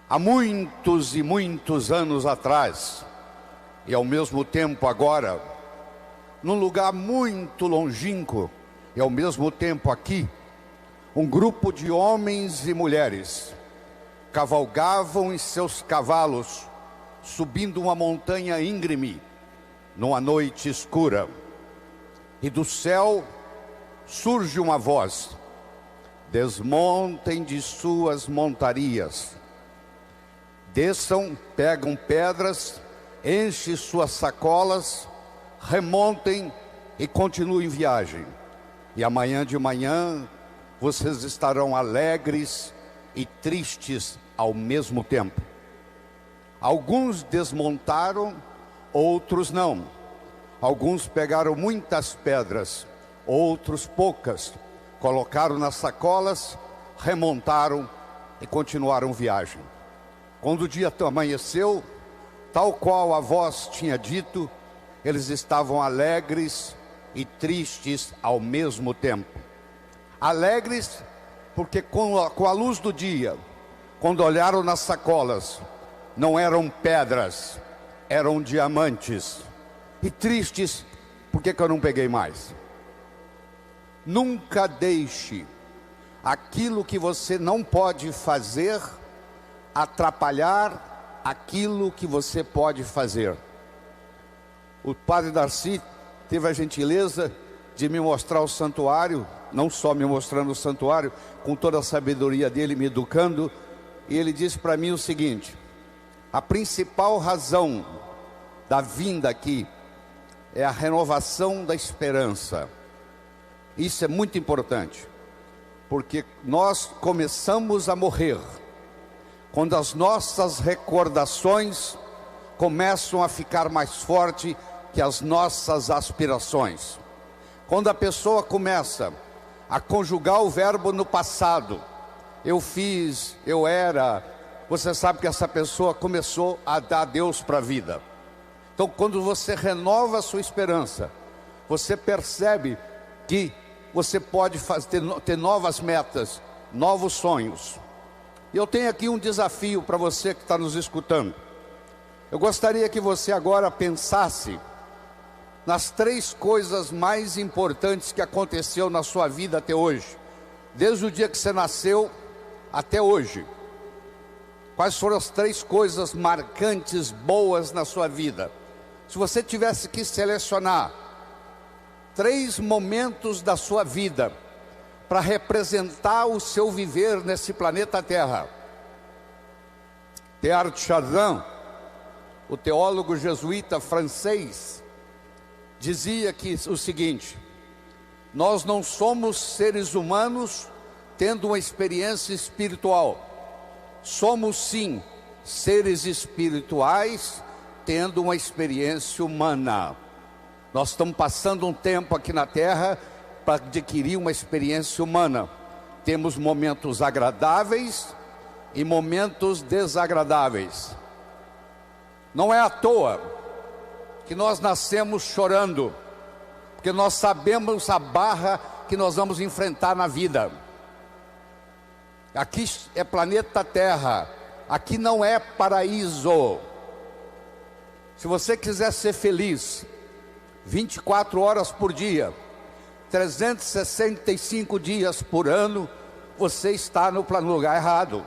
Há muitos e muitos anos atrás, e ao mesmo tempo agora, num lugar muito longínquo, e ao mesmo tempo aqui, um grupo de homens e mulheres cavalgavam em seus cavalos, subindo uma montanha íngreme, numa noite escura. E do céu surge uma voz: desmontem de suas montarias, desçam, pegam pedras, enchem suas sacolas, remontem e continuem viagem. E amanhã de manhã vocês estarão alegres e tristes ao mesmo tempo. Alguns desmontaram, outros não. Alguns pegaram muitas pedras, outros poucas. Colocaram nas sacolas, remontaram e continuaram viagem. Quando o dia amanheceu, tal qual a voz tinha dito, eles estavam alegres e tristes ao mesmo tempo. Alegres porque com a luz do dia, quando olharam nas sacolas, não eram pedras, eram diamantes. E tristes, por que eu não peguei mais? Nunca deixe aquilo que você não pode fazer atrapalhar aquilo que você pode fazer. O padre Darcy teve a gentileza de me mostrar o santuário, não só me mostrando o santuário, com toda a sabedoria dele, me educando, e ele disse para mim o seguinte: a principal razão da vinda aqui é a renovação da esperança. Isso é muito importante, porque nós começamos a morrer quando as nossas recordações começam a ficar mais fortes que as nossas aspirações. Quando a pessoa começa a conjugar o verbo no passado, eu fiz, eu era, você sabe que essa pessoa começou a dar Deus para a vida. Então, quando você renova a sua esperança, você percebe que você pode ter novas metas, novos sonhos. E eu tenho aqui um desafio para você que está nos escutando. Eu gostaria que você agora pensasse nas 3 coisas mais importantes que aconteceu na sua vida até hoje, desde o dia que você nasceu até hoje. Quais foram as 3 coisas marcantes, boas na sua vida? Se você tivesse que selecionar 3 momentos da sua vida para representar o seu viver nesse planeta Terra. Teilhard de Chardin, o teólogo jesuíta francês, dizia que o seguinte: nós não somos seres humanos tendo uma experiência espiritual. Somos sim seres espirituais tendo uma experiência humana. Nós estamos passando um tempo aqui na Terra para adquirir uma experiência humana. Temos momentos agradáveis e momentos desagradáveis. Não é à toa que nós nascemos chorando, porque nós sabemos a barra que nós vamos enfrentar na vida. Aqui é planeta Terra, aqui não é paraíso. Se você quiser ser feliz 24 horas por dia, 365 dias por ano, você está no lugar errado.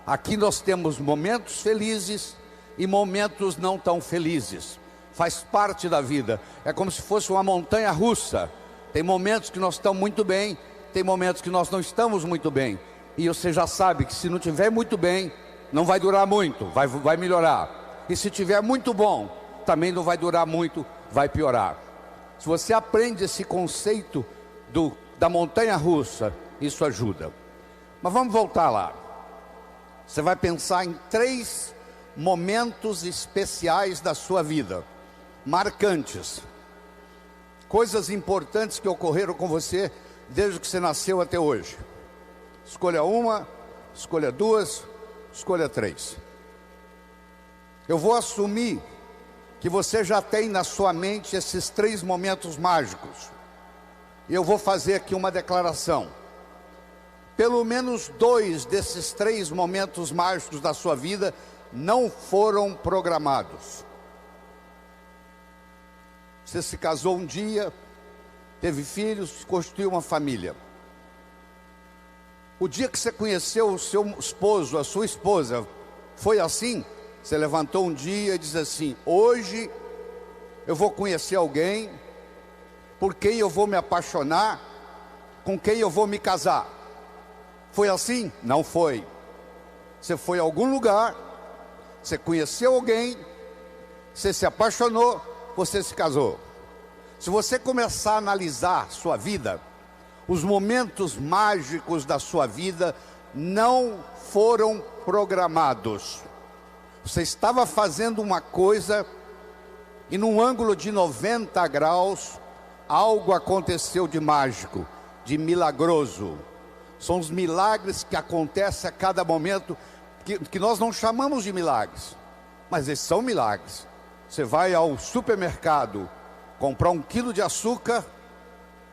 Aqui nós temos momentos felizes e momentos não tão felizes. Faz parte da vida. É como se fosse uma montanha russa. Tem momentos que nós estamos muito bem, tem momentos que nós não estamos muito bem. E você já sabe que se não estiver muito bem, não vai durar muito, vai melhorar. E se estiver muito bom, também não vai durar muito, vai piorar. Se você aprende esse conceito da montanha russa, isso ajuda. Mas vamos voltar lá. Você vai pensar em 3 momentos especiais da sua vida, marcantes, coisas importantes que ocorreram com você desde que você nasceu até hoje. Escolha uma, escolha 2, escolha 3. Eu vou assumir que você já tem na sua mente esses 3 momentos mágicos. E eu vou fazer aqui uma declaração. pelo menos 2 desses 3 momentos mágicos da sua vida não foram programados. Você se casou um dia, teve filhos, constituiu uma família. O dia que você conheceu o seu esposo, a sua esposa, foi assim? Você levantou um dia e disse assim: hoje eu vou conhecer alguém por quem eu vou me apaixonar, com quem eu vou me casar. Foi assim? Não foi. Você foi a algum lugar, você conheceu alguém, você se apaixonou, você se casou. Se você começar a analisar sua vida, os momentos mágicos da sua vida não foram programados. Você estava fazendo uma coisa e num ângulo de 90 graus, algo aconteceu de mágico, de milagroso. São os milagres que acontecem a cada momento, que nós não chamamos de milagres, mas eles são milagres. Você vai ao supermercado comprar 1 quilo de açúcar,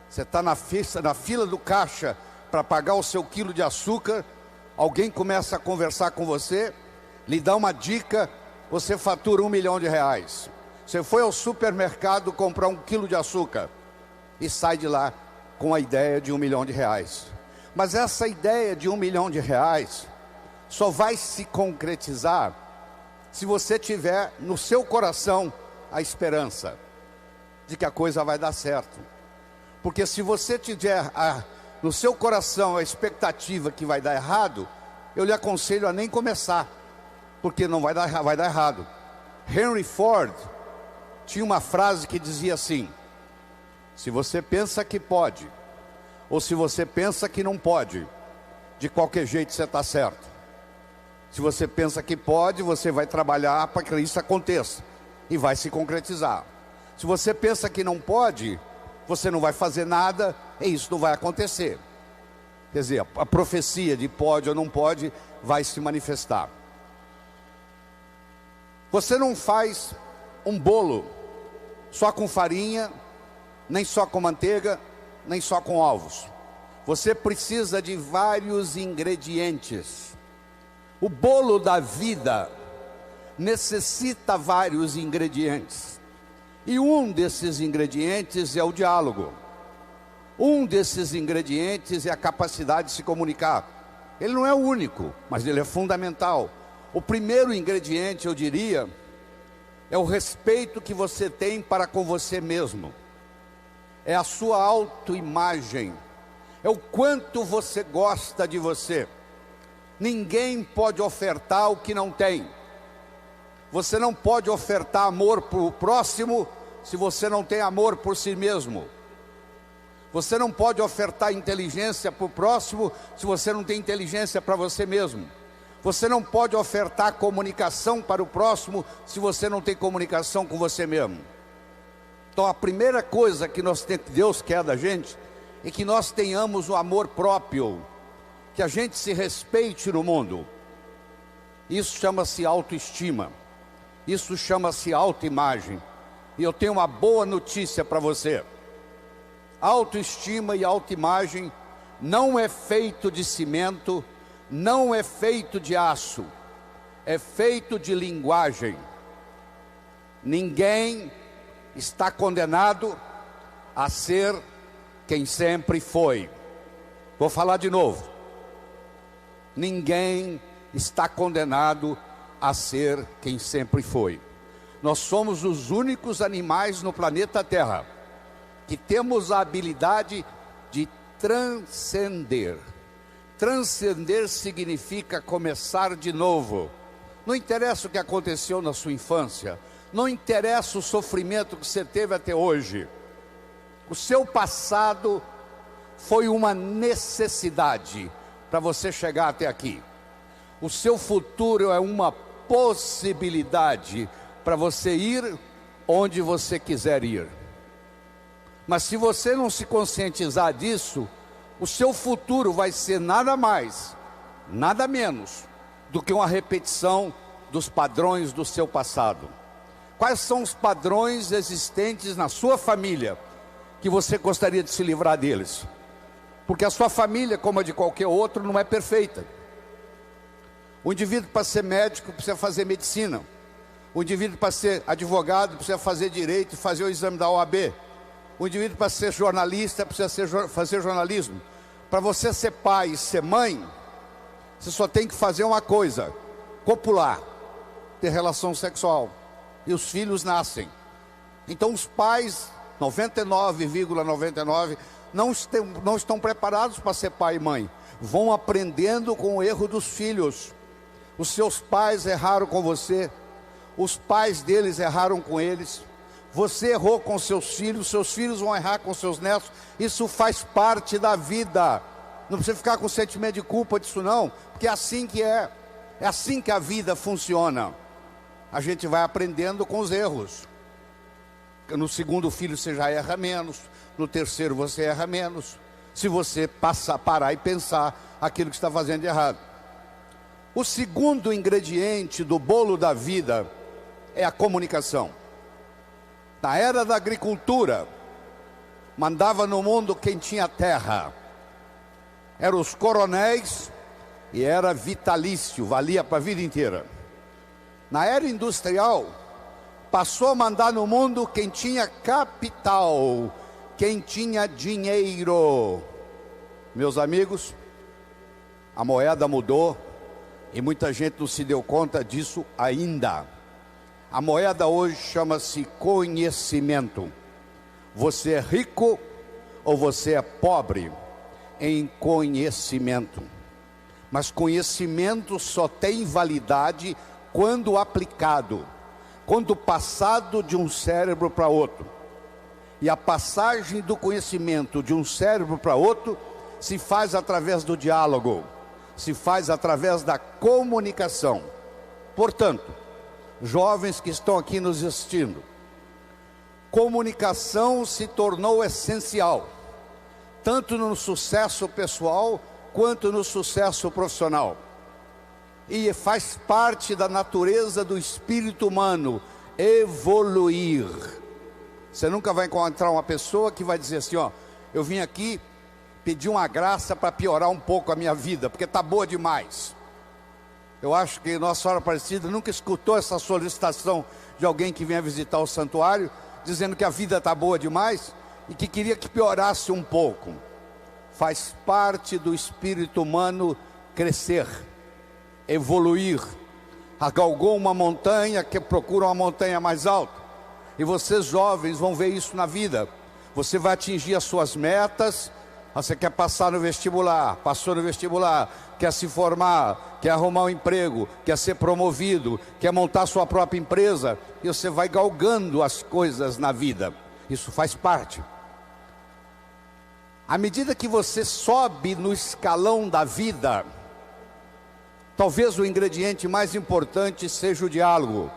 você está na fila do caixa para pagar o seu quilo de açúcar, alguém começa a conversar com você, lhe dá uma dica, você fatura R$1 milhão. Você foi ao supermercado comprar 1 quilo de açúcar e sai de lá com a ideia de R$1 milhão. Mas essa ideia de R$1 milhão só vai se concretizar se você tiver no seu coração a esperança de que a coisa vai dar certo. Porque se você tiver no seu coração a expectativa que vai dar errado, eu lhe aconselho a nem começar, porque não vai dar errado. Henry Ford tinha uma frase que dizia assim: se você pensa que pode, ou se você pensa que não pode, de qualquer jeito você está certo. Se você pensa que pode, você vai trabalhar para que isso aconteça e vai se concretizar. Se você pensa que não pode, você não vai fazer nada e isso não vai acontecer. Quer dizer, a profecia de pode ou não pode vai se manifestar. Você não faz um bolo só com farinha, nem só com manteiga, nem só com ovos. Você precisa de vários ingredientes. O bolo da vida necessita vários ingredientes. E um desses ingredientes é o diálogo. Um desses ingredientes é a capacidade de se comunicar. Ele não é o único, mas ele é fundamental. O primeiro ingrediente, eu diria, é o respeito que você tem para com você mesmo. É a sua autoimagem. É o quanto você gosta de você. Ninguém pode ofertar o que não tem. Você não pode ofertar amor para o próximo se você não tem amor por si mesmo. Você não pode ofertar inteligência para o próximo se você não tem inteligência para você mesmo. Você não pode ofertar comunicação para o próximo se você não tem comunicação com você mesmo. Então a primeira coisa que Deus quer da gente é que nós tenhamos o amor próprio, que a gente se respeite no mundo. Isso chama-se autoestima. Isso chama-se autoimagem. E eu tenho uma boa notícia para você. Autoestima e autoimagem não é feito de cimento, não é feito de aço, é feito de linguagem. Ninguém está condenado a ser quem sempre foi. Vou falar de novo. Ninguém está condenado a ser quem sempre foi. Nós somos os únicos animais no planeta Terra que temos a habilidade de transcender. Transcender significa começar de novo. Não interessa o que aconteceu na sua infância, não interessa o sofrimento que você teve até hoje. O seu passado foi uma necessidade para você chegar até aqui. O seu futuro é uma possibilidade para você ir onde você quiser ir. Mas se você não se conscientizar disso, o seu futuro vai ser nada mais, nada menos do que uma repetição dos padrões do seu passado. Quais são os padrões existentes na sua família que você gostaria de se livrar deles? Porque a sua família, como a de qualquer outro, não é perfeita. O indivíduo, para ser médico, precisa fazer medicina. O indivíduo, para ser advogado, precisa fazer direito e fazer o exame da OAB. O indivíduo, para ser jornalista, precisa fazer jornalismo. Para você ser pai e ser mãe, você só tem que fazer uma coisa: copular, ter relação sexual. E os filhos nascem. Então os pais, 99,99, não estão preparados para ser pai e mãe. Vão aprendendo com o erro dos filhos. Os seus pais erraram com você, os pais deles erraram com eles, você errou com seus filhos vão errar com seus netos. Isso faz parte da vida. Não precisa ficar com sentimento de culpa disso não, porque é assim que é assim que a vida funciona. A gente vai aprendendo com os erros. No segundo filho você já erra menos, no terceiro você erra menos, se você parar e pensar aquilo que está fazendo de errado. O segundo ingrediente do bolo da vida é a comunicação. Na era da agricultura, mandava no mundo quem tinha terra. Eram os coronéis e era vitalício, valia para a vida inteira. Na era industrial, passou a mandar no mundo quem tinha capital, quem tinha dinheiro. Meus amigos, a moeda mudou e muita gente não se deu conta disso ainda. A moeda hoje chama-se conhecimento. Você é rico ou você é pobre em conhecimento. Mas conhecimento só tem validade quando aplicado, quando passado de um cérebro para outro. E a passagem do conhecimento de um cérebro para outro se faz através do diálogo, se faz através da comunicação. Portanto, jovens que estão aqui nos assistindo, comunicação se tornou essencial, tanto no sucesso pessoal quanto no sucesso profissional. E faz parte da natureza do espírito humano evoluir. Você nunca vai encontrar uma pessoa que vai dizer assim, ó, eu vim aqui pedir uma graça para piorar um pouco a minha vida, porque está boa demais. Eu acho que Nossa Senhora Aparecida nunca escutou essa solicitação de alguém que venha visitar o santuário, dizendo que a vida está boa demais e que queria que piorasse um pouco. Faz parte do espírito humano crescer, evoluir. Galgou uma montanha, que procura uma montanha mais alta. E vocês jovens vão ver isso na vida. Você vai atingir as suas metas. Você quer passar no vestibular, passou no vestibular, quer se formar, quer arrumar um emprego, quer ser promovido, quer montar sua própria empresa, e você vai galgando as coisas na vida. Isso faz parte. À medida que você sobe no escalão da vida, talvez o ingrediente mais importante seja o diálogo,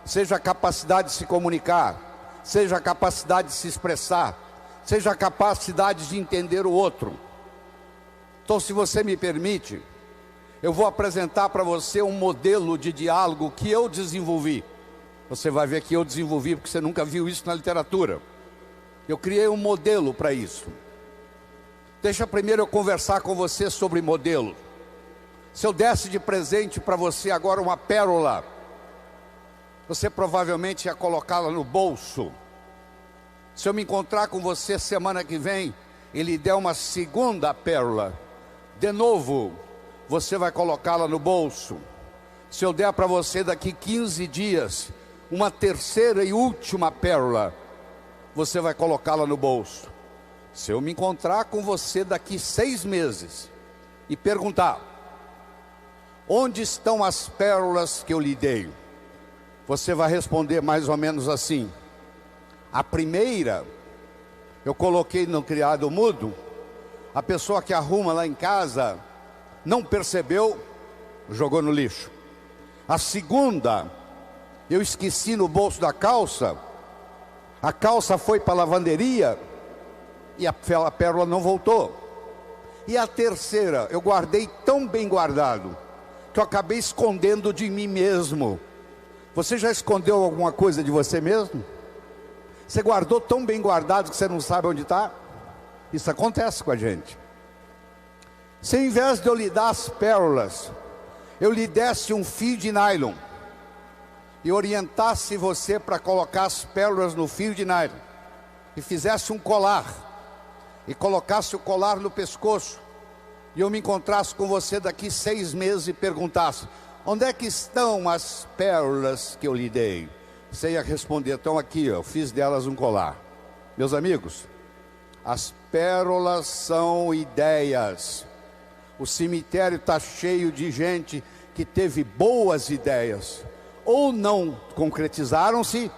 seja a capacidade de se comunicar, seja a capacidade de se expressar, seja a capacidade de entender o outro. Então, se você me permite, eu vou apresentar para você um modelo de diálogo que eu desenvolvi. Você vai ver que eu desenvolvi, porque você nunca viu isso na literatura. Eu criei um modelo para isso. Deixa primeiro eu conversar com você sobre modelo. Se eu desse de presente para você agora uma pérola, você provavelmente ia colocá-la no bolso. Se eu me encontrar com você semana que vem e lhe der uma segunda pérola, de novo, você vai colocá-la no bolso. Se eu der para você daqui 15 dias uma terceira e última pérola, você vai colocá-la no bolso. Se eu me encontrar com você daqui 6 meses e perguntar, onde estão as pérolas que eu lhe dei? Você vai responder mais ou menos assim: a primeira, eu coloquei no criado mudo, a pessoa que arruma lá em casa não percebeu, jogou no lixo. A segunda, eu esqueci no bolso da calça, a calça foi para a lavanderia e a pérola não voltou. E a terceira, eu guardei tão bem guardado, que eu acabei escondendo de mim mesmo. Você já escondeu alguma coisa de você mesmo? Você guardou tão bem guardado que você não sabe onde está? Isso acontece com a gente. Se ao invés de eu lhe dar as pérolas, eu lhe desse um fio de nylon e orientasse você para colocar as pérolas no fio de nylon e fizesse um colar e colocasse o colar no pescoço, e eu me encontrasse com você daqui 6 meses e perguntasse: onde é que estão as pérolas que eu lhe dei? Você ia responder: estão aqui, eu fiz delas um colar. Meus amigos, as pérolas são ideias. O cemitério está cheio de gente que teve boas ideias, ou não concretizaram-se,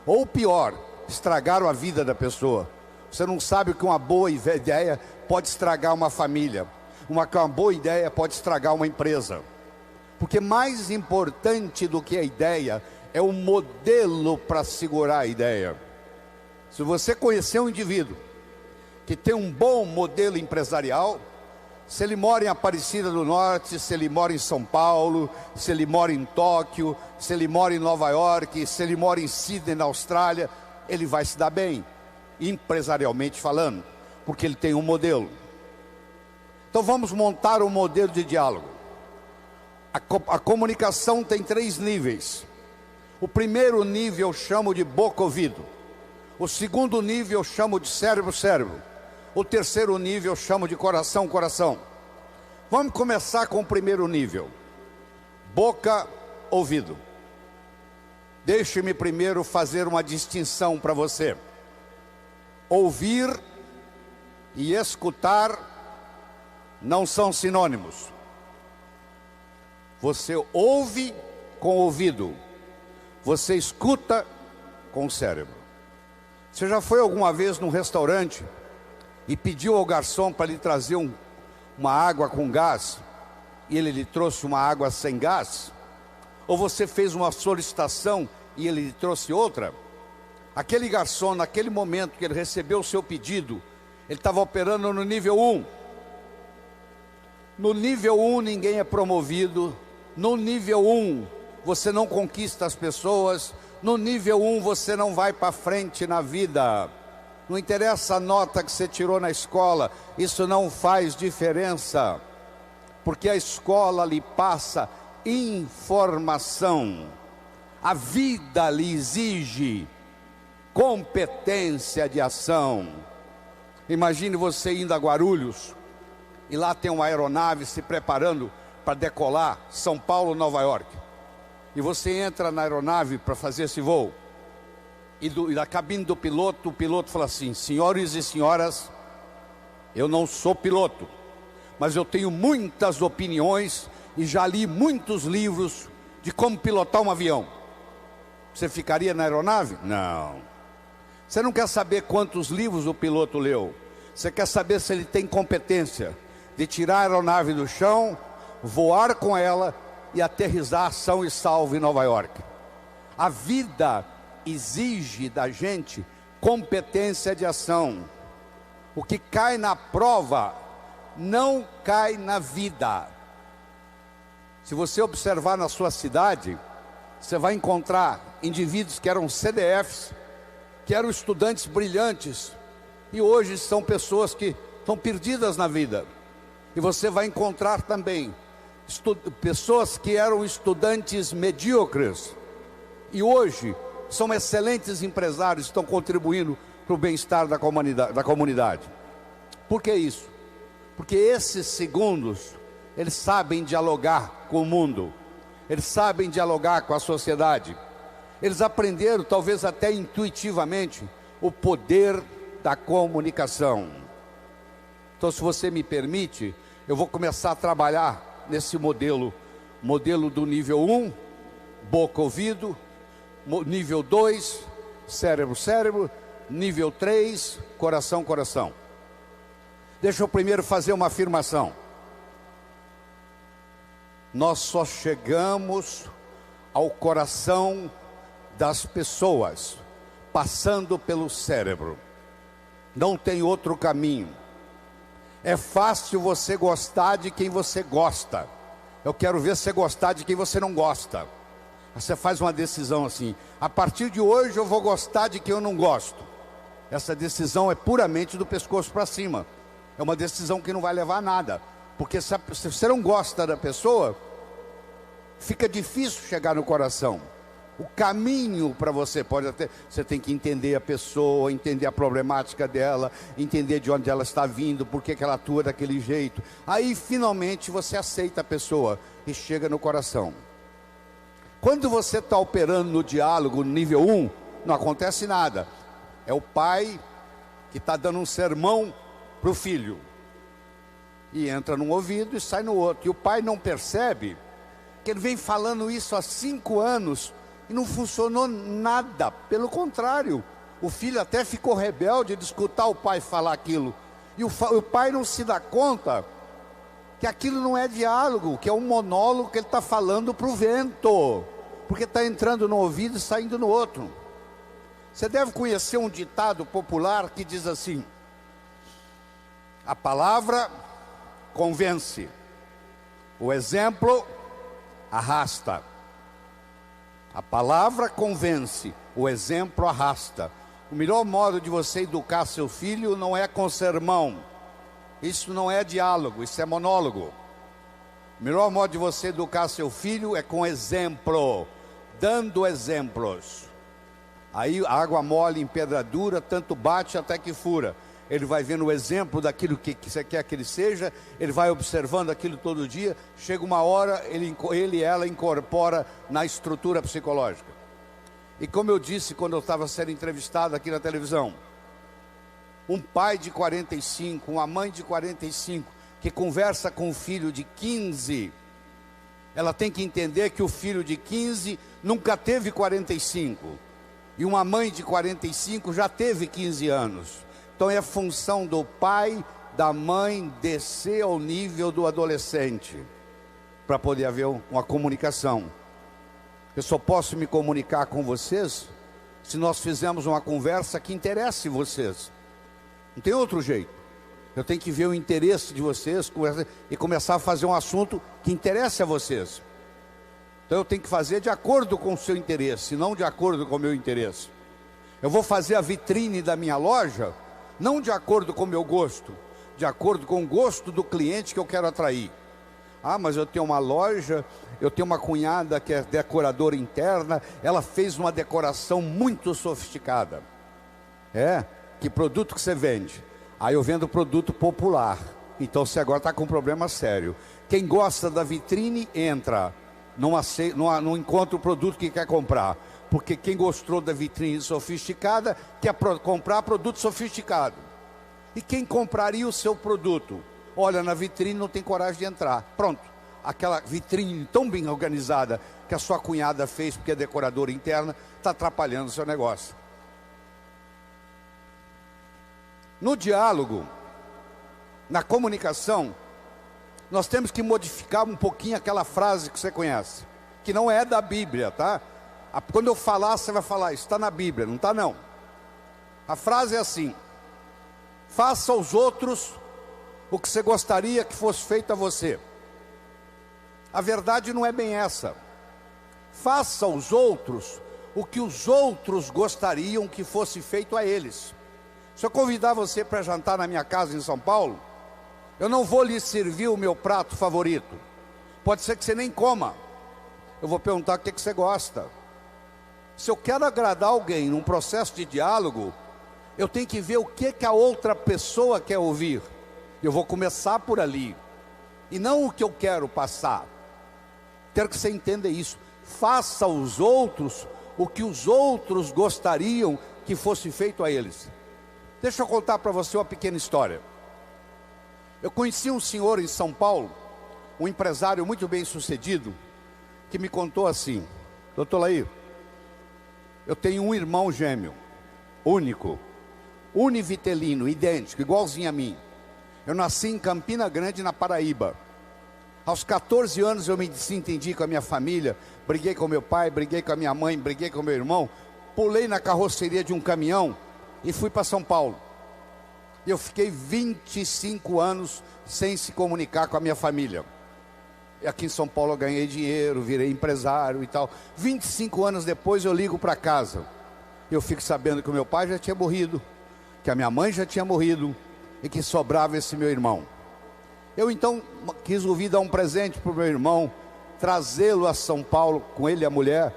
ou pior, estragaram a vida da pessoa. Você não sabe que uma boa ideia pode estragar uma família, uma boa ideia pode estragar uma empresa. Porque mais importante do que a ideia é o modelo para segurar a ideia. Se você conhecer um indivíduo que tem um bom modelo empresarial, se ele mora em Aparecida do Norte, se ele mora em São Paulo, se ele mora em Tóquio, se ele mora em Nova York, se ele mora em Sydney, na Austrália, ele vai se dar bem, empresarialmente falando, porque ele tem um modelo. Então vamos montar um modelo de diálogo. A comunicação tem 3 níveis. O primeiro nível eu chamo de boca-ouvido. O segundo nível eu chamo de cérebro-cérebro. O terceiro nível eu chamo de coração-coração. Vamos começar com o primeiro nível. Boca-ouvido. Deixe-me primeiro fazer uma distinção para você. Ouvir e escutar não são sinônimos. Você ouve com o ouvido, você escuta com o cérebro. Você já foi alguma vez num restaurante e pediu ao garçom para lhe trazer uma água com gás, e ele lhe trouxe uma água sem gás? Ou você fez uma solicitação e ele lhe trouxe outra? Aquele garçom, naquele momento que ele recebeu o seu pedido, ele estava operando no nível 1. No nível 1 ninguém é promovido. No nível 1 você não conquista as pessoas. No nível 1 você não vai para frente na vida. Não interessa a nota que você tirou na escola, isso não faz diferença, porque a escola lhe passa informação. A vida lhe exige competência de ação. Imagine você indo a Guarulhos, e lá tem uma aeronave se preparando para decolar São Paulo, Nova York. E você entra na aeronave para fazer esse voo. E da cabine do piloto, o piloto fala assim: senhores e senhoras, eu não sou piloto, mas eu tenho muitas opiniões e já li muitos livros de como pilotar um avião. Você ficaria na aeronave? Não. Você não quer saber quantos livros o piloto leu. Você quer saber se ele tem competência de tirar a aeronave do chão, voar com ela e aterrissar são e salvo em Nova York. A vida exige da gente competência de ação. O que cai na prova não cai na vida. Se você observar na sua cidade, você vai encontrar indivíduos que eram CDFs, que eram estudantes brilhantes, e hoje são pessoas que estão perdidas na vida. E você vai encontrar também pessoas que eram estudantes medíocres, e hoje são excelentes empresários, estão contribuindo para o bem-estar da comunidade. Por que isso? Porque esses segundos, eles sabem dialogar com o mundo, eles sabem dialogar com a sociedade, eles aprenderam, talvez até intuitivamente, o poder da comunicação. Então, se você me permite, eu vou começar a trabalhar nesse modelo do nível 1, boca-ouvido, nível 2, cérebro-cérebro, nível 3, coração-coração. Deixa eu primeiro fazer uma afirmação. Nós só chegamos ao coração das pessoas passando pelo cérebro. Não tem outro caminho. É fácil você gostar de quem você gosta. Eu quero ver você gostar de quem você não gosta. Você faz uma decisão assim: a partir de hoje eu vou gostar de quem eu não gosto. Essa decisão é puramente do pescoço para cima. É uma decisão que não vai levar a nada. Porque se você não gosta da pessoa, fica difícil chegar no coração. O caminho para você você tem que entender a pessoa, entender a problemática dela, entender de onde ela está vindo, por que ela atua daquele jeito. Aí finalmente você aceita a pessoa e chega no coração. Quando você está operando no diálogo no nível 1, não acontece nada. É o pai que está dando um sermão para o filho. E entra num ouvido e sai no outro. E o pai não percebe que ele vem falando isso há 5 anos e não funcionou nada. Pelo contrário, o filho até ficou rebelde de escutar o pai falar aquilo. E o pai não se dá conta que aquilo não é diálogo, que é um monólogo que ele está falando para o vento, porque está entrando no ouvido e saindo no outro. Você deve conhecer um ditado popular que diz assim: a palavra convence, o exemplo arrasta. A palavra convence, o exemplo arrasta. O melhor modo de você educar seu filho não é com sermão. Isso não é diálogo, isso é monólogo. O melhor modo de você educar seu filho é com exemplo, dando exemplos. Aí a água mole em pedra dura, tanto bate até que fura. Ele vai vendo o exemplo daquilo que você quer que ele seja, ele vai observando aquilo todo dia, chega uma hora, ele e ela incorpora na estrutura psicológica. E como eu disse quando eu estava sendo entrevistado aqui na televisão, um pai de 45, uma mãe de 45, que conversa com um filho de 15, ela tem que entender que o filho de 15 nunca teve 45, e uma mãe de 45 já teve 15 anos. Então é função do pai, da mãe, descer ao nível do adolescente, para poder haver uma comunicação. Eu só posso me comunicar com vocês se nós fizermos uma conversa que interesse vocês. Não tem outro jeito. Eu tenho que ver o interesse de vocês e começar a fazer um assunto que interesse a vocês. Então eu tenho que fazer de acordo com o seu interesse, não de acordo com o meu interesse. Eu vou fazer a vitrine da minha loja não de acordo com o meu gosto, de acordo com o gosto do cliente que eu quero atrair. Ah, mas eu tenho uma loja, eu tenho uma cunhada que é decoradora interna, ela fez uma decoração muito sofisticada. Que produto que você vende? Aí eu vendo produto popular. Então você agora está com um problema sério. Quem gosta da vitrine entra, não encontra o produto que quer comprar. Porque quem gostou da vitrine sofisticada quer comprar produto sofisticado. E quem compraria o seu produto? Olha na vitrine, não tem coragem de entrar. Pronto, aquela vitrine tão bem organizada que a sua cunhada fez porque é decoradora interna, está atrapalhando o seu negócio. No diálogo, na comunicação, nós temos que modificar um pouquinho aquela frase que você conhece, que não é da Bíblia, tá? Quando eu falar, você vai falar, isso está na Bíblia, não está não. A frase é assim: faça aos outros o que você gostaria que fosse feito a você. A verdade não é bem essa. Faça aos outros o que os outros gostariam que fosse feito a eles. Se eu convidar você para jantar na minha casa em São Paulo, eu não vou lhe servir o meu prato favorito. Pode ser que você nem coma. Eu vou perguntar o que você gosta. Se eu quero agradar alguém num processo de diálogo, eu tenho que ver o que a outra pessoa quer ouvir. Eu vou começar por ali, e não o que eu quero passar. Quero que você entenda isso. Faça aos outros o que os outros gostariam que fosse feito a eles. Deixa eu contar para você uma pequena história. Eu conheci um senhor em São Paulo, um empresário muito bem sucedido, que me contou assim: doutor Laí, eu tenho um irmão gêmeo, único, univitelino, idêntico, igualzinho a mim. Eu nasci em Campina Grande, na Paraíba. Aos 14 anos eu me desentendi com a minha família, briguei com meu pai, briguei com a minha mãe, briguei com meu irmão, pulei na carroceria de um caminhão e fui para São Paulo. Eu fiquei 25 anos sem se comunicar com a minha família. E aqui em São Paulo eu ganhei dinheiro, virei empresário e tal. 25 anos depois eu ligo para casa. Eu fico sabendo que o meu pai já tinha morrido, que a minha mãe já tinha morrido e que sobrava esse meu irmão. Eu então quis ouvir dar um presente para o meu irmão, trazê-lo a São Paulo, com ele e a mulher,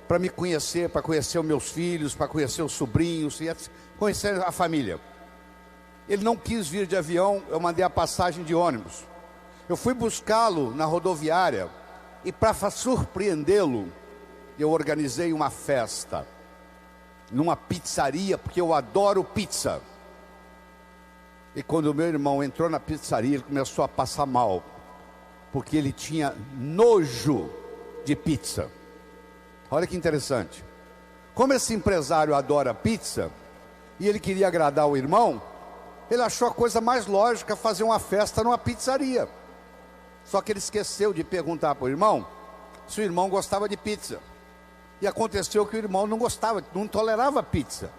para me conhecer, para conhecer os meus filhos, para conhecer os sobrinhos, e conhecer a família. Ele não quis vir de avião, eu mandei a passagem de ônibus. Eu fui buscá-lo na rodoviária, e para surpreendê-lo, eu organizei uma festa, numa pizzaria, porque eu adoro pizza. E quando o meu irmão entrou na pizzaria, ele começou a passar mal, porque ele tinha nojo de pizza. Olha que interessante. Como esse empresário adora pizza, e ele queria agradar o irmão, ele achou a coisa mais lógica fazer uma festa numa pizzaria. Só que ele esqueceu de perguntar para o irmão se o irmão gostava de pizza. E aconteceu que o irmão não gostava, não tolerava pizza.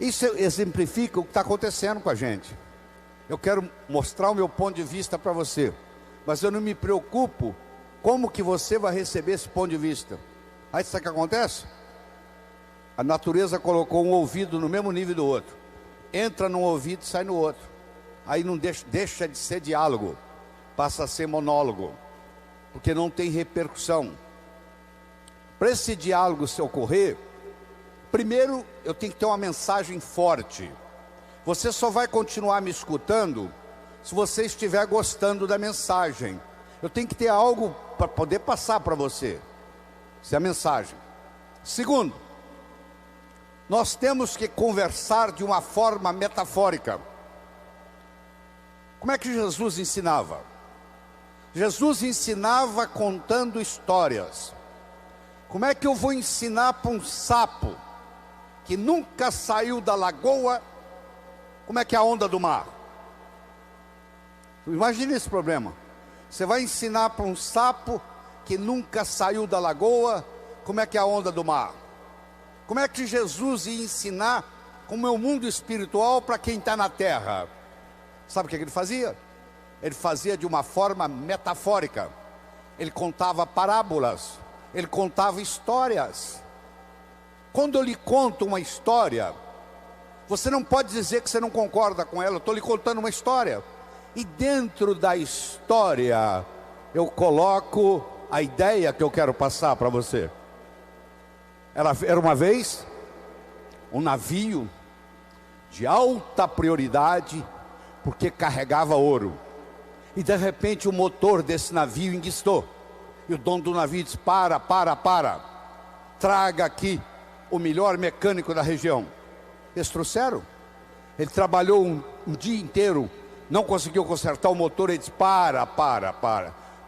Isso exemplifica o que está acontecendo com a gente. Eu quero mostrar o meu ponto de vista para você, mas eu não me preocupo como que você vai receber esse ponto de vista. Aí sabe o que acontece? A natureza colocou um ouvido no mesmo nível do outro. Entra num ouvido e sai no outro. Aí não deixa de ser diálogo, passa a ser monólogo, porque não tem repercussão. Para esse diálogo se ocorrer, primeiro eu tenho que ter uma mensagem forte. Você só vai continuar me escutando se você estiver gostando da mensagem. Eu tenho que ter algo para poder passar para você. Essa é a mensagem. Segundo, nós temos que conversar de uma forma metafórica. Como é que Jesus ensinava? Jesus ensinava contando histórias. Como é que eu vou ensinar para um sapo que nunca saiu da lagoa, como é que é a onda do mar? Imagine esse problema. Você vai ensinar para um sapo que nunca saiu da lagoa, como é que é a onda do mar? Como é que Jesus ia ensinar como é o mundo espiritual para quem está na terra? Sabe o que ele fazia? Ele fazia de uma forma metafórica. Ele contava parábolas, ele contava histórias. Quando eu lhe conto uma história, você não pode dizer que você não concorda com ela. Eu estou lhe contando uma história, e dentro da história eu coloco a ideia que eu quero passar para você. Era uma vez um navio de alta prioridade, porque carregava ouro, e de repente o motor desse navio enguiçou, e o dono do navio disse: para, traga aqui o melhor mecânico da região. Eles trouxeram. Ele trabalhou um dia inteiro, não conseguiu consertar o motor. Ele disse: para,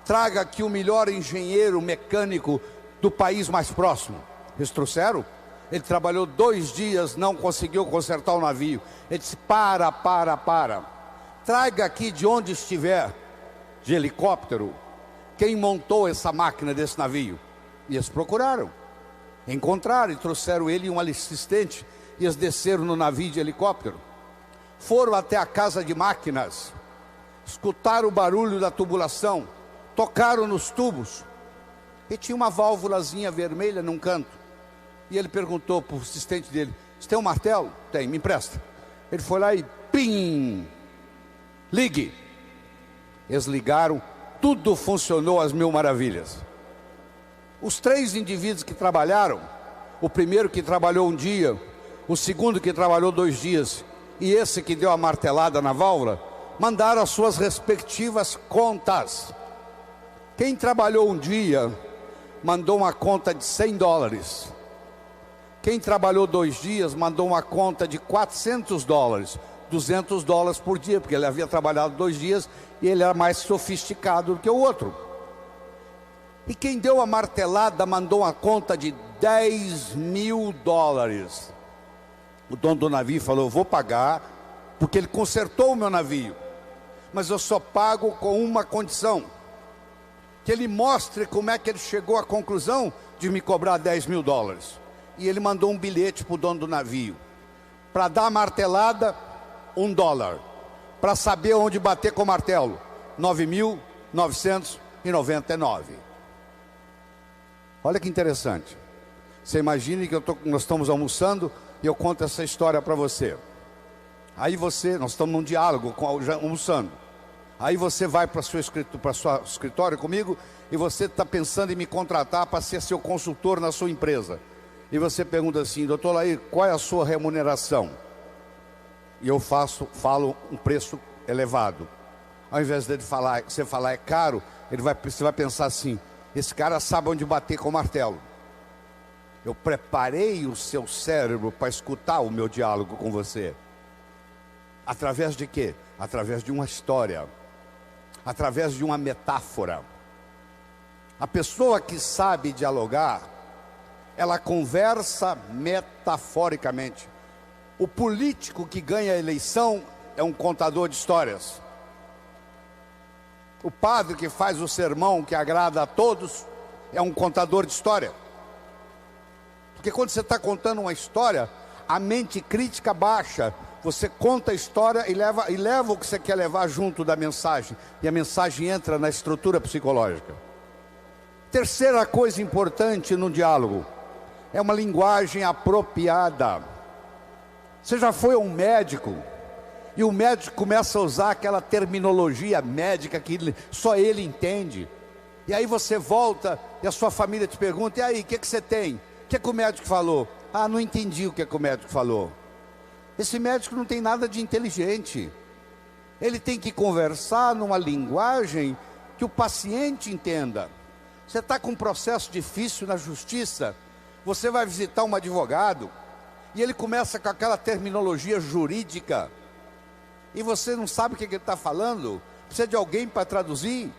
traga aqui o melhor engenheiro mecânico do país mais próximo. Eles trouxeram. Ele trabalhou 2 dias, não conseguiu consertar o navio. Ele disse: para, traga aqui de onde estiver, de helicóptero, quem montou essa máquina desse navio. E eles procuraram, encontraram e trouxeram ele e um assistente. E eles desceram no navio de helicóptero, foram até a casa de máquinas, escutaram o barulho da tubulação, tocaram nos tubos, e tinha uma válvulazinha vermelha num canto. E ele perguntou para o assistente dele: você tem um martelo? Tem, me empresta. Ele foi lá e pim, ligue. Eles ligaram, tudo funcionou às mil maravilhas. Os 3 indivíduos que trabalharam, o primeiro que trabalhou um dia, o segundo que trabalhou 2 dias, e esse que deu a martelada na válvula, mandaram as suas respectivas contas. Quem trabalhou um dia mandou uma conta de $100. Quem trabalhou 2 dias mandou uma conta de $400, $200 por dia, porque ele havia trabalhado 2 dias e ele era mais sofisticado do que o outro. E quem deu a martelada mandou uma conta de $10.000. O dono do navio falou: eu vou pagar, porque ele consertou o meu navio, mas eu só pago com uma condição: que ele mostre como é que ele chegou à conclusão de me cobrar $10.000. E ele mandou um bilhete para o dono do navio: para dar a martelada, $1, para saber onde bater com o martelo, 9.999. Olha que interessante. Você imagine que nós estamos almoçando e eu conto essa história para você. Aí nós estamos num diálogo, almoçando. Aí você vai para o seu escritório comigo e você está pensando em me contratar para ser seu consultor na sua empresa. E você pergunta assim: doutor Laí, qual é a sua remuneração? E eu falo um preço elevado. Ao invés de você falar é caro, você vai pensar assim: esse cara sabe onde bater com o martelo. Eu preparei o seu cérebro para escutar o meu diálogo com você. Através de quê? Através de uma história, através de uma metáfora. A pessoa que sabe dialogar, ela conversa metaforicamente. O político que ganha a eleição é um contador de histórias. O padre que faz o sermão que agrada a todos é um contador de história. Porque quando você está contando uma história, a mente crítica baixa. Você conta a história e leva o que você quer levar junto da mensagem. E a mensagem entra na estrutura psicológica. Terceira coisa importante no diálogo é uma linguagem apropriada. Você já foi a um médico e o médico começa a usar aquela terminologia médica que só ele entende. E aí você volta e a sua família te pergunta: e aí, o que você tem? O que o médico falou? Ah, não entendi o que o médico falou. Esse médico não tem nada de inteligente. Ele tem que conversar numa linguagem que o paciente entenda. Você está com um processo difícil na justiça, você vai visitar um advogado e ele começa com aquela terminologia jurídica e você não sabe o que ele está falando, precisa de alguém para traduzir.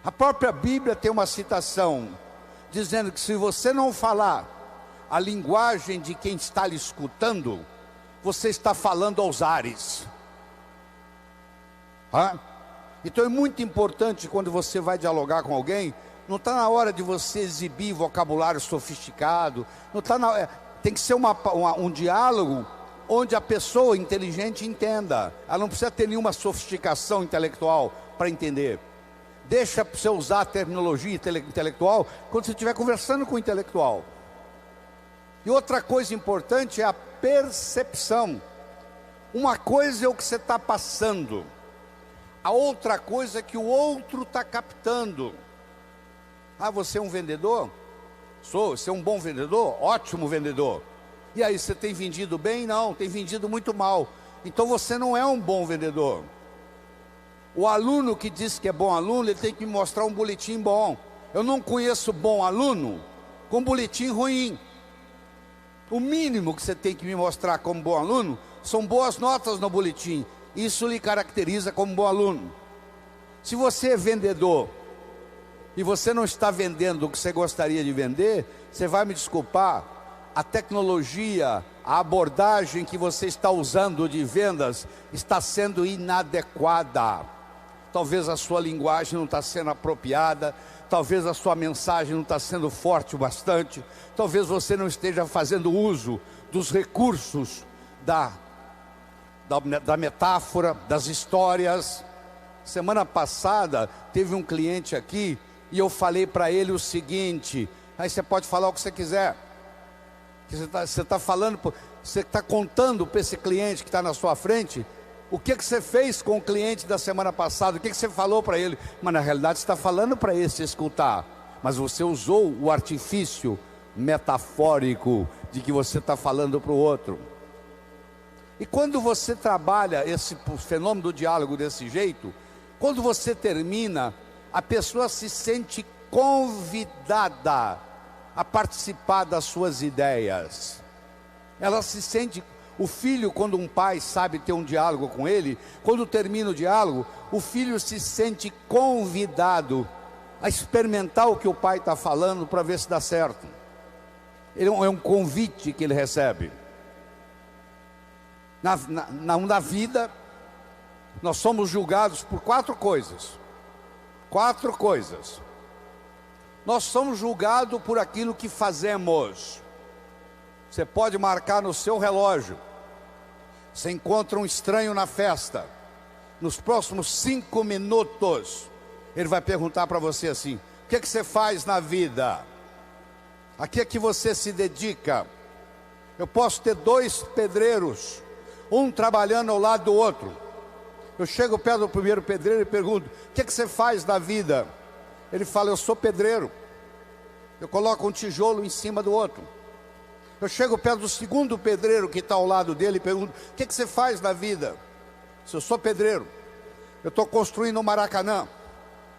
A própria Bíblia tem uma citação dizendo que se você não falar a linguagem de quem está lhe escutando, você está falando aos ares. Então é muito importante, quando você vai dialogar com alguém, não está na hora de você exibir vocabulário sofisticado, não tá tem que ser um diálogo onde a pessoa inteligente entenda. Ela não precisa ter nenhuma sofisticação intelectual para entender. Deixa você usar a terminologia intelectual quando você estiver conversando com o intelectual. E outra coisa importante é a percepção. Uma coisa é o que você está passando, a outra coisa é que o outro está captando. Ah, você é um vendedor? Sou. Você é um bom vendedor? Ótimo vendedor. E aí, você tem vendido bem? Não, tem vendido muito mal. Então você não é um bom vendedor. O aluno que diz que é bom aluno, ele tem que me mostrar um boletim bom. Eu não conheço bom aluno com boletim ruim. O mínimo que você tem que me mostrar como bom aluno são boas notas no boletim. Isso lhe caracteriza como bom aluno. Se você é vendedor e você não está vendendo o que você gostaria de vender, você vai me desculpar, a tecnologia, a abordagem que você está usando de vendas está sendo inadequada. Talvez a sua linguagem não está sendo apropriada, talvez a sua mensagem não está sendo forte o bastante, talvez você não esteja fazendo uso dos recursos da metáfora, das histórias. Semana passada teve um cliente aqui e eu falei para ele o seguinte: aí você pode falar o que você quiser, que você está falando, você está contando para esse cliente que está na sua frente o que você fez com o cliente da semana passada, o que você falou para ele. Mas na realidade você está falando para esse escutar, mas você usou o artifício metafórico de que você está falando para o outro. E quando você trabalha esse fenômeno do diálogo desse jeito, quando você termina, a pessoa se sente convidada a participar das suas ideias. Ela se sente... O filho, quando um pai sabe ter um diálogo com ele, quando termina o diálogo, o filho se sente convidado a experimentar o que o pai está falando para ver se dá certo. É um convite que ele recebe. Na vida, nós somos julgados por quatro coisas. Nós somos julgados por aquilo que fazemos. Você pode marcar no seu relógio. Você encontra um estranho na festa. Nos próximos 5 minutos, ele vai perguntar para você assim: o que você faz na vida? A que é que você se dedica? Eu posso ter 2 pedreiros, um trabalhando ao lado do outro. Eu chego perto do primeiro pedreiro e pergunto: o que você faz da vida? Ele fala: eu sou pedreiro. Eu coloco um tijolo em cima do outro. Eu chego perto do segundo pedreiro que está ao lado dele e pergunto: o que você faz da vida? Eu sou pedreiro. Eu estou construindo o Maracanã,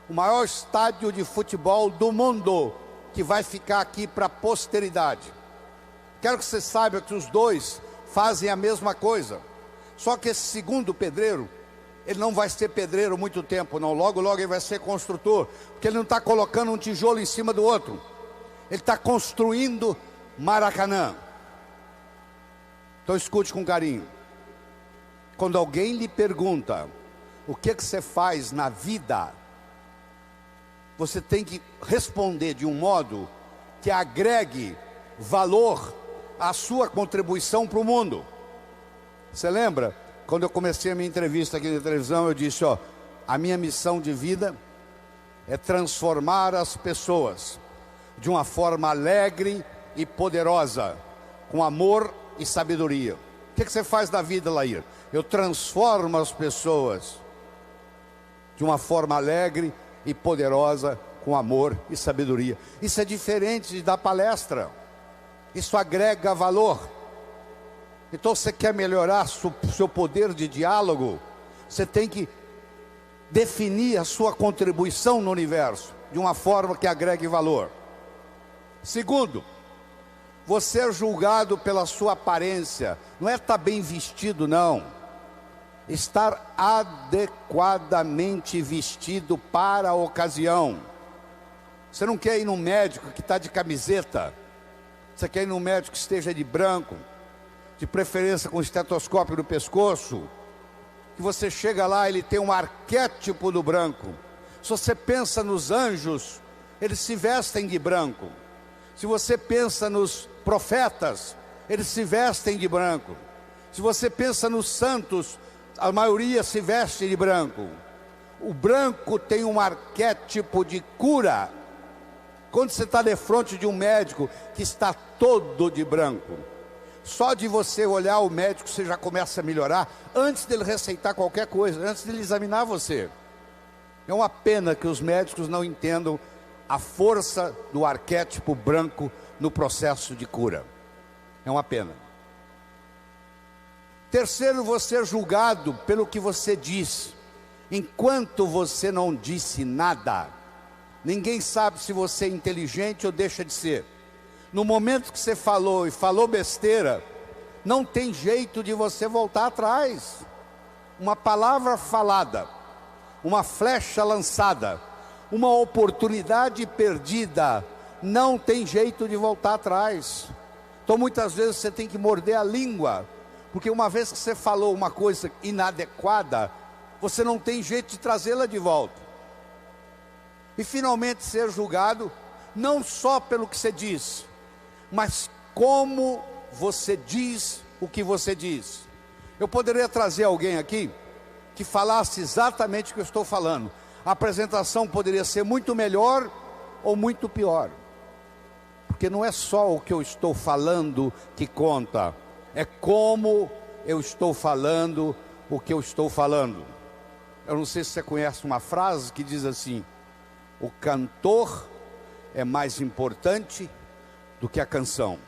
o maior estádio de futebol do mundo, que vai ficar aqui para a posteridade. Quero que você saiba que os dois fazem a mesma coisa. Só que esse segundo pedreiro, ele não vai ser pedreiro muito tempo, não. Logo, logo ele vai ser construtor, porque ele não está colocando um tijolo em cima do outro. Ele está construindo Maracanã. Então escute com carinho. Quando alguém lhe pergunta: o que você faz na vida? Você tem que responder de um modo que agregue valor à sua contribuição para o mundo. Você lembra? Quando eu comecei a minha entrevista aqui na televisão, eu disse: a minha missão de vida é transformar as pessoas de uma forma alegre e poderosa, com amor e sabedoria. O que você faz da vida, Lair? Eu transformo as pessoas de uma forma alegre e poderosa, com amor e sabedoria. Isso é diferente de dar palestra. Isso agrega valor. Então, você quer melhorar seu poder de diálogo, você tem que definir a sua contribuição no universo de uma forma que agregue valor. Segundo, você é julgado pela sua aparência. Não é estar bem vestido, não. Estar adequadamente vestido para a ocasião. Você não quer ir num médico que está de camiseta. Você quer ir num médico que esteja de branco, de preferência com estetoscópio no pescoço, que você chega lá, ele tem um arquétipo do branco. Se você pensa nos anjos, eles se vestem de branco. Se você pensa nos profetas, eles se vestem de branco. Se você pensa nos santos, a maioria se veste de branco. O branco tem um arquétipo de cura. Quando você está de frente de um médico que está todo de branco, só de você olhar o médico você já começa a melhorar, antes dele receitar qualquer coisa, antes dele examinar você. É uma pena que os médicos não entendam a força do arquétipo branco no processo de cura. É uma pena. Terceiro, você é julgado pelo que você diz. Enquanto você não disse nada, ninguém sabe se você é inteligente ou deixa de ser. No momento que você falou e falou besteira, não tem jeito de você voltar atrás. Uma palavra falada, uma flecha lançada, uma oportunidade perdida, não tem jeito de voltar atrás. Então muitas vezes você tem que morder a língua, porque uma vez que você falou uma coisa inadequada, você não tem jeito de trazê-la de volta. E finalmente ser julgado, não só pelo que você diz, mas como você diz o que você diz. Eu poderia trazer alguém aqui que falasse exatamente o que eu estou falando. A apresentação poderia ser muito melhor ou muito pior. Porque não é só o que eu estou falando que conta, é como eu estou falando o que eu estou falando. Eu não sei se você conhece uma frase que diz assim: o cantor é mais importante do que a canção.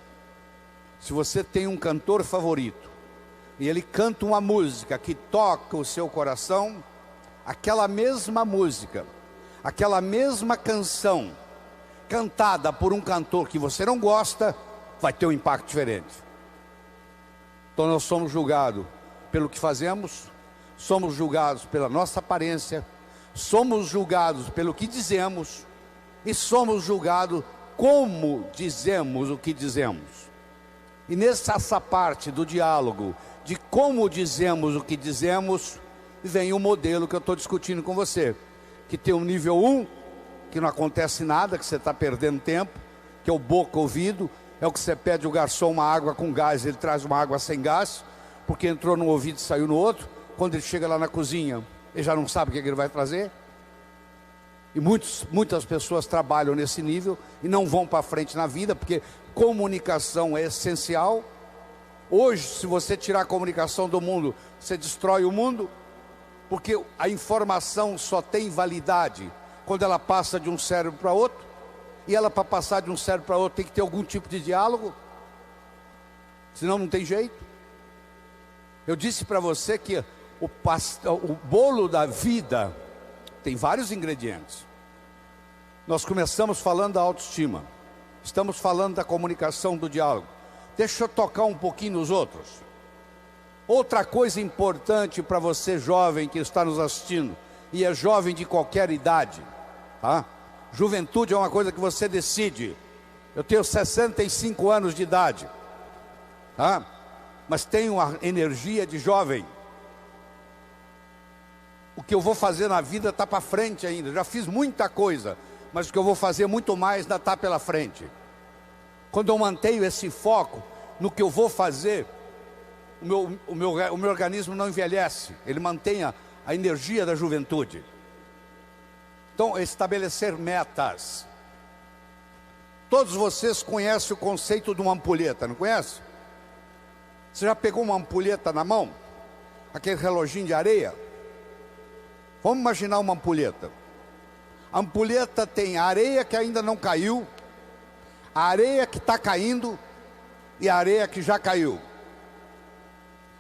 Se você tem um cantor favorito e ele canta uma música que toca o seu coração, aquela mesma música, aquela mesma canção cantada por um cantor que você não gosta, vai ter um impacto diferente. Então nós somos julgados pelo que fazemos, somos julgados pela nossa aparência, somos julgados pelo que dizemos e somos julgados como dizemos o que dizemos. E nessa parte do diálogo, de como dizemos o que dizemos, vem o modelo que eu estou discutindo com você, que tem um nível 1, que não acontece nada, que você está perdendo tempo, que é o boca-ouvido, é o que você pede ao garçom uma água com gás, ele traz uma água sem gás, porque entrou num ouvido e saiu no outro. Quando ele chega lá na cozinha, ele já não sabe o que ele vai trazer. E muitas pessoas trabalham nesse nível e não vão para frente na vida, porque comunicação é essencial. Hoje, se você tirar a comunicação do mundo, você destrói o mundo. porque a informação só tem validade quando ela passa de um cérebro para outro, e ela, para passar de um cérebro para outro, tem que ter algum tipo de diálogo, senão não tem jeito. Eu disse para você que o bolo da vida tem vários ingredientes. Nós começamos falando da autoestima, estamos falando da comunicação, do diálogo. Deixa eu tocar um pouquinho nos outros. Outra coisa importante para você jovem que está nos assistindo, e é jovem de qualquer idade, tá? Juventude é uma coisa que você decide. Eu tenho 65 anos de idade, tá? Mas tenho a energia de jovem. O que eu vou fazer na vida está para frente ainda. Já fiz muita coisa, mas o que eu vou fazer muito mais ainda está pela frente. Quando eu mantenho esse foco no que eu vou fazer, o meu organismo não envelhece. Ele mantém a energia da juventude. Então, estabelecer metas. Todos vocês conhecem o conceito de uma ampulheta, não conhece? Você já pegou uma ampulheta na mão? Aquele reloginho de areia? Vamos imaginar uma ampulheta. A ampulheta tem a areia que ainda não caiu, a areia que está caindo e a areia que já caiu.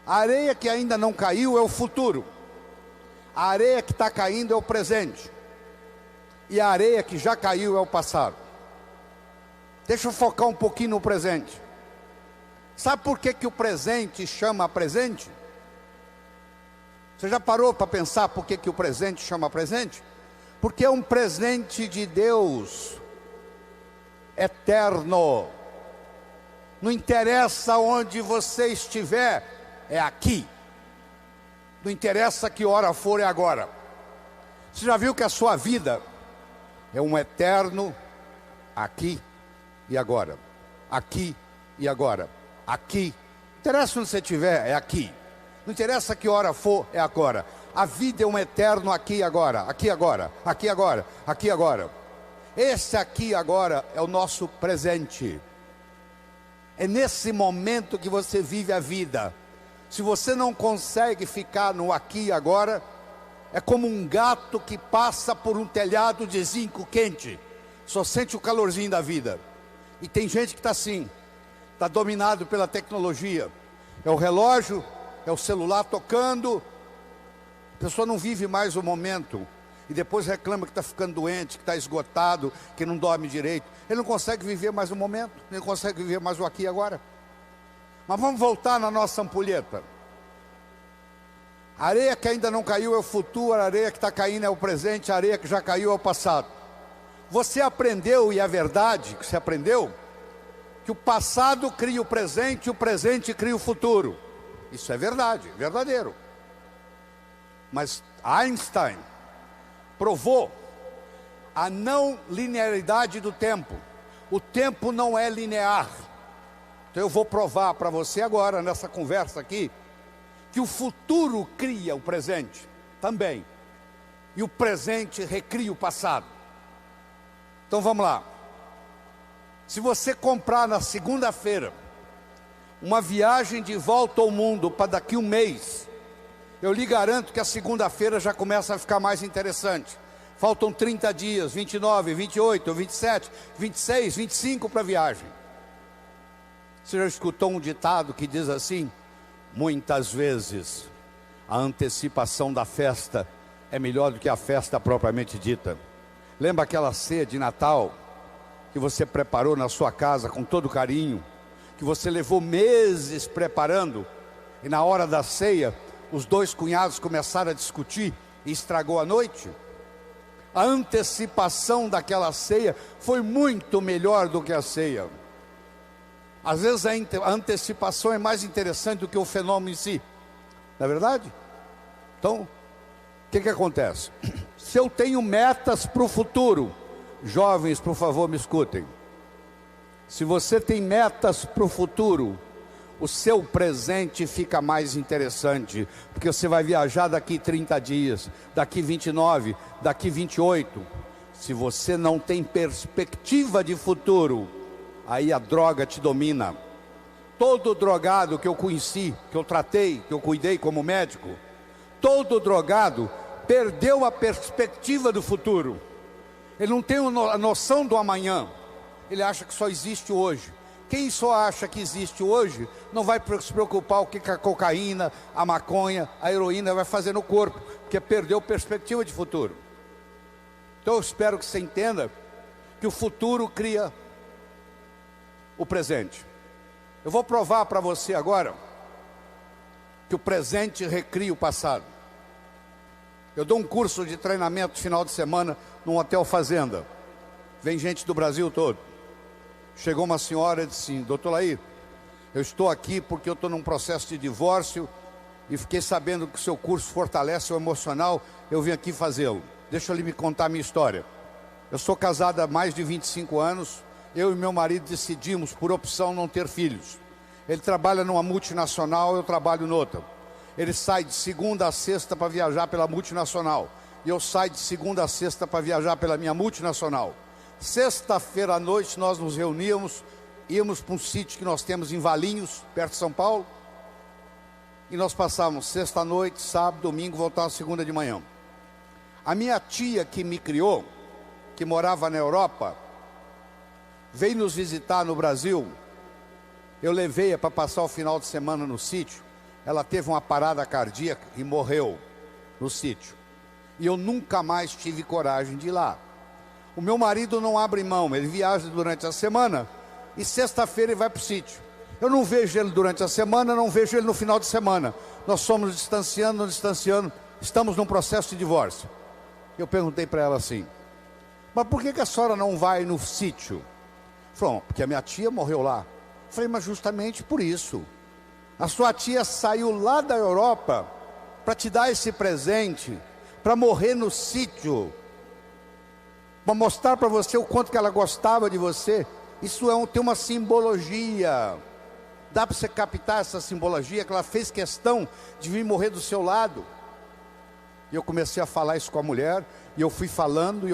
A areia que ainda não caiu é o futuro. A areia que está caindo é o presente. E a areia que já caiu é o passado. Deixa eu focar um pouquinho no presente. Sabe por que o presente chama presente? Você já parou para pensar por que o presente chama presente? Porque é um presente de Deus, eterno. Não interessa onde você estiver, é aqui. Não interessa que hora for, é agora. Você já viu que a sua vida é um eterno aqui e agora? Aqui e agora? Aqui. Não interessa onde você estiver, é aqui. Não interessa que hora for, é agora. A vida é um eterno aqui e agora. Aqui e agora. Aqui e agora. Aqui e agora. Esse aqui e agora é o nosso presente. É nesse momento que você vive a vida. Se você não consegue ficar no aqui e agora, é como um gato que passa por um telhado de zinco quente, só sente o calorzinho da vida. E tem gente que está assim, está dominado pela tecnologia. É o relógio, é o celular tocando. A pessoa não vive mais o momento. E depois reclama que está ficando doente, que está esgotado, que não dorme direito. Ele não consegue viver mais o momento, nem consegue viver mais o aqui e agora. Mas vamos voltar na nossa ampulheta. A areia que ainda não caiu é o futuro, a areia que está caindo é o presente, a areia que já caiu é o passado. Você aprendeu, e é verdade que você aprendeu, que o passado cria o presente cria o futuro. Isso é verdade, verdadeiro. Mas Einstein provou a não linearidade do tempo. O tempo não é linear. Então eu vou provar para você agora, nessa conversa aqui, que o futuro cria o presente também. E o presente recria o passado. Então vamos lá. Se você comprar na segunda-feira uma viagem de volta ao mundo para daqui um mês, eu lhe garanto que a segunda-feira já começa a ficar mais interessante. Faltam 30 dias, 29, 28, 27, 26, 25 para a viagem. Você já escutou um ditado que diz assim: muitas vezes a antecipação da festa é melhor do que a festa propriamente dita. Lembra aquela ceia de Natal que você preparou na sua casa com todo carinho, que você levou meses preparando, e na hora da ceia os dois cunhados começaram a discutir e estragou a noite? A antecipação daquela ceia foi muito melhor do que a ceia. Às vezes a antecipação é mais interessante do que o fenômeno em si. Não é verdade? Então, o que acontece? Se eu tenho metas para o futuro, jovens, por favor, me escutem. Se você tem metas para o futuro, o seu presente fica mais interessante, porque você vai viajar daqui 30 dias, daqui 29, daqui 28. Se você não tem perspectiva de futuro, aí a droga te domina. Todo drogado que eu conheci, que eu tratei, que eu cuidei como médico, Todo drogado perdeu a perspectiva do futuro. Ele não tem a noção do amanhã. Ele acha que só existe hoje. Quem só acha que existe hoje não vai se preocupar o que a cocaína, a maconha, a heroína vai fazer no corpo, porque perdeu perspectiva de futuro. Então eu espero que você entenda que o futuro cria o presente. Eu vou provar para você agora que o presente recria o passado. Eu dou um curso de treinamento final de semana num hotel fazenda. Vem gente do Brasil todo. Chegou uma senhora e disse assim: doutor Laí, eu estou aqui porque eu estou num processo de divórcio e fiquei sabendo que o seu curso fortalece o emocional, eu vim aqui fazê-lo. Deixa eu lhe me contar a minha história. Eu sou casada há mais de 25 anos, eu e meu marido decidimos, por opção, não ter filhos. Ele trabalha numa multinacional, eu trabalho noutra. Ele sai de segunda a sexta para viajar pela multinacional, e eu saio de segunda a sexta para viajar pela minha multinacional. Sexta-feira à noite nós nos reuníamos, íamos para um sítio que nós temos em Valinhos, perto de São Paulo, e nós passávamos sexta à noite, sábado, domingo, voltávamos segunda de manhã. A minha tia que me criou, que morava na Europa, veio nos visitar no Brasil. Eu levei-a para passar o final de semana no sítio. Ela teve uma parada cardíaca e morreu no sítio. E eu nunca mais tive coragem de ir lá. O meu marido não abre mão, ele viaja durante a semana e sexta-feira ele vai para o sítio. Eu não vejo ele durante a semana, não vejo ele no final de semana. Nós somos distanciando, estamos num processo de divórcio. Eu perguntei para ela assim: mas por que a senhora não vai no sítio? Falou: porque a minha tia morreu lá. Falei: mas justamente por isso. A sua tia saiu lá da Europa para te dar esse presente, para morrer no sítio, para mostrar para você o quanto que ela gostava de você. Isso tem uma simbologia. Dá para você captar essa simbologia, que ela fez questão de vir morrer do seu lado. E eu comecei a falar isso com a mulher, e eu fui falando,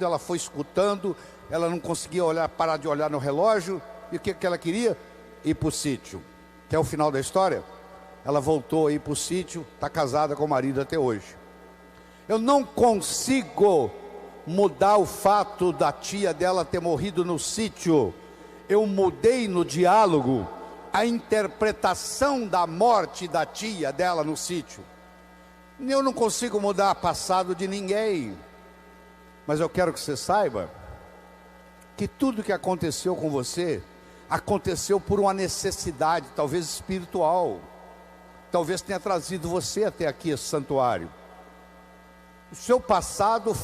ela foi escutando, ela não conseguia parar de olhar no relógio. E o que ela queria? Ir para o sítio. Que é o final da história. Ela voltou a ir para o sítio, está casada com o marido até hoje. Eu não consigo mudar o fato da tia dela ter morrido no sítio. Eu mudei no diálogo a interpretação da morte da tia dela no sítio. Eu não consigo mudar o passado de ninguém, mas eu quero que você saiba que tudo que aconteceu com você aconteceu por uma necessidade, talvez espiritual. Talvez tenha trazido você até aqui, esse santuário. O seu passado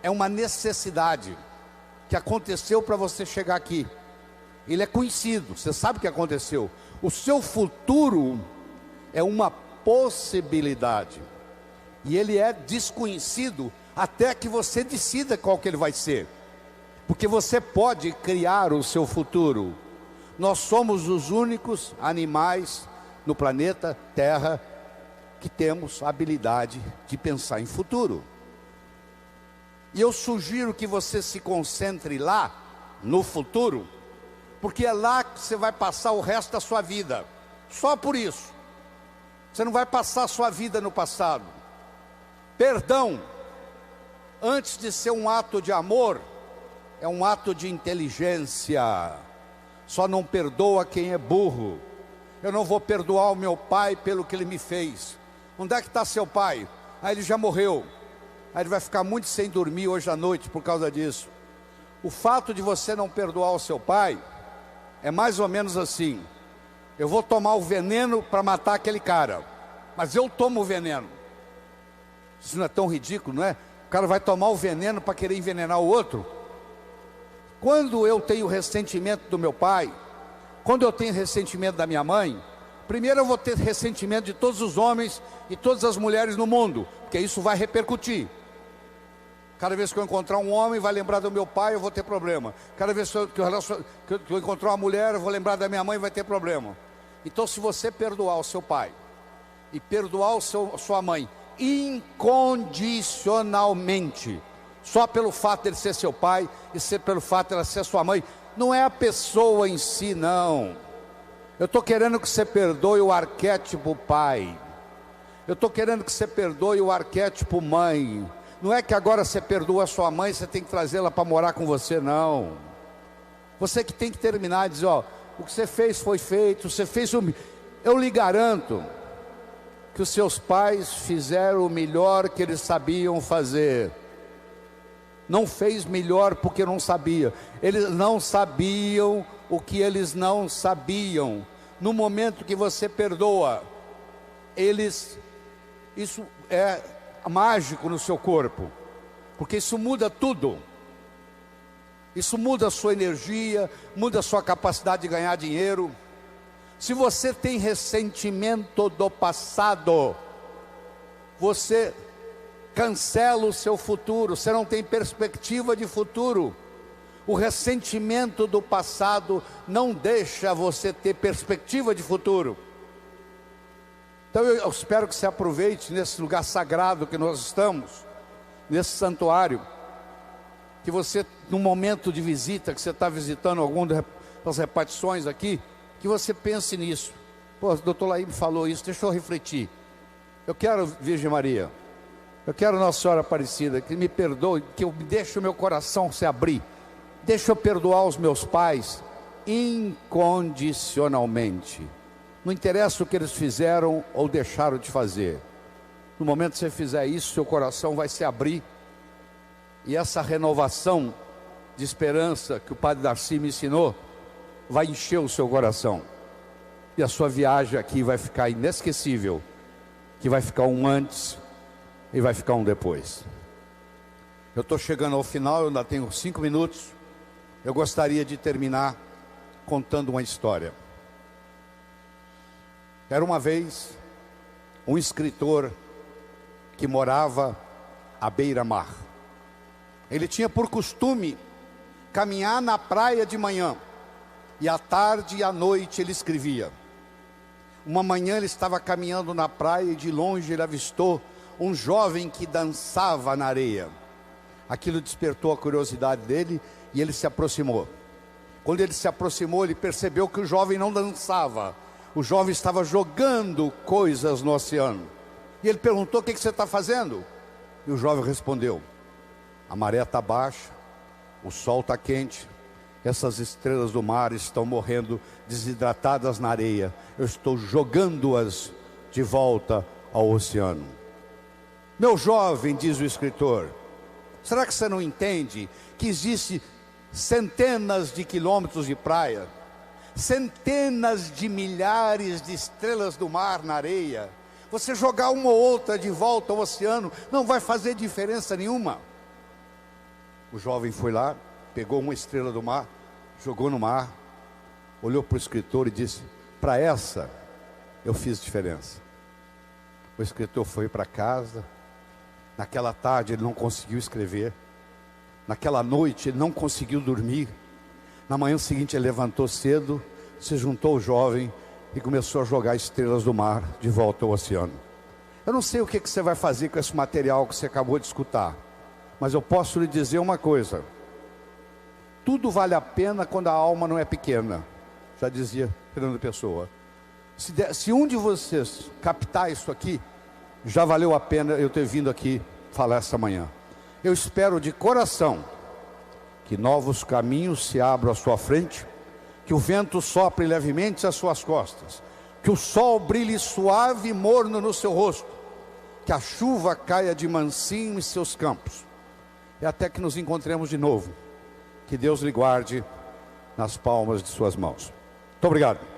é uma necessidade que aconteceu para você chegar aqui. Ele é conhecido, você sabe o que aconteceu. O seu futuro é uma possibilidade, e ele é desconhecido até que você decida qual que ele vai ser, porque você pode criar o seu futuro. Nós somos os únicos animais no planeta Terra que temos a habilidade de pensar em futuro. E eu sugiro que você se concentre lá, no futuro, porque é lá que você vai passar o resto da sua vida. Só por isso. Você não vai passar a sua vida no passado. Perdão, antes de ser um ato de amor, é um ato de inteligência. Só não perdoa quem é burro. Eu não vou perdoar o meu pai pelo que ele me fez. Onde é que está seu pai? Ele já morreu. Ele vai ficar muito sem dormir hoje à noite por causa disso. O fato de você não perdoar o seu pai é mais ou menos assim: eu vou tomar o veneno para matar aquele cara, mas eu tomo o veneno. Isso não é tão ridículo, não é? O cara vai tomar o veneno para querer envenenar o outro. Quando eu tenho ressentimento do meu pai, quando eu tenho ressentimento da minha mãe, primeiro eu vou ter ressentimento de todos os homens e todas as mulheres no mundo, porque isso vai repercutir. Cada vez que eu encontrar um homem, vai lembrar do meu pai, eu vou ter problema. Cada vez que eu encontrar uma mulher, eu vou lembrar da minha mãe, vai ter problema. Então, se você perdoar o seu pai e perdoar sua mãe incondicionalmente, só pelo fato de ele ser seu pai e pelo fato de ela ser sua mãe, não é a pessoa em si, não. Eu estou querendo que você perdoe o arquétipo pai. Eu estou querendo que você perdoe o arquétipo mãe. Não é que agora você perdoa a sua mãe, você tem que trazê-la para morar com você, não. Você que tem que terminar e dizer, ó, o que você fez foi feito, você fez o... Eu lhe garanto que os seus pais fizeram o melhor que eles sabiam fazer. Não fez melhor porque não sabia. Eles não sabiam o que eles não sabiam. No momento que você perdoa, isso é mágico no seu corpo, porque isso muda tudo. Isso muda a sua energia, muda a sua capacidade de ganhar dinheiro. Se você tem ressentimento do passado, você cancela o seu futuro, você não tem perspectiva de futuro. O ressentimento do passado não deixa você ter perspectiva de futuro. Então eu espero que você aproveite nesse lugar sagrado que nós estamos, nesse santuário, que você, num momento de visita, que você está visitando alguma das repartições aqui, que você pense nisso. Pô, o doutor Laí me falou isso, deixa eu refletir. Eu quero, Virgem Maria, eu quero Nossa Senhora Aparecida, que me perdoe, que eu deixe o meu coração se abrir. Deixa eu perdoar os meus pais incondicionalmente. Não interessa o que eles fizeram ou deixaram de fazer. No momento que você fizer isso, seu coração vai se abrir. E essa renovação de esperança que o Padre Darcy me ensinou, vai encher o seu coração. E a sua viagem aqui vai ficar inesquecível. Que vai ficar um antes e vai ficar um depois. Eu estou chegando ao final, eu ainda tenho 5 minutos. Eu gostaria de terminar contando uma história. Era uma vez um escritor que morava à beira-mar. Ele tinha por costume caminhar na praia de manhã, e à tarde e à noite ele escrevia. Uma manhã ele estava caminhando na praia e de longe ele avistou um jovem que dançava na areia. Aquilo despertou a curiosidade dele e ele se aproximou. Quando ele se aproximou, ele percebeu que o jovem não dançava. O jovem estava jogando coisas no oceano. E ele perguntou: o que você está fazendo? E o jovem respondeu: a maré está baixa, o sol está quente, essas estrelas do mar estão morrendo desidratadas na areia. Eu estou jogando-as de volta ao oceano. Meu jovem, diz o escritor, será que você não entende que existe centenas de quilômetros de praia, centenas de milhares de estrelas do mar na areia? Você jogar uma ou outra de volta ao oceano não vai fazer diferença nenhuma. O jovem foi lá, pegou uma estrela do mar, jogou no mar, olhou para o escritor e disse: para essa eu fiz diferença. O escritor foi para casa. Naquela tarde ele não conseguiu escrever. Naquela noite ele não conseguiu dormir. Na manhã seguinte ele levantou cedo, se juntou ao jovem e começou a jogar estrelas do mar de volta ao oceano. Eu não sei o que você vai fazer com esse material que você acabou de escutar, mas eu posso lhe dizer uma coisa: tudo vale a pena quando a alma não é pequena. Já dizia Fernando Pessoa. Se um de vocês captar isso aqui, já valeu a pena eu ter vindo aqui falar essa manhã. Eu espero de coração que novos caminhos se abram à sua frente, que o vento sopre levemente às suas costas, que o sol brilhe suave e morno no seu rosto, que a chuva caia de mansinho em seus campos, e até que nos encontremos de novo. Que Deus lhe guarde nas palmas de suas mãos. Muito obrigado.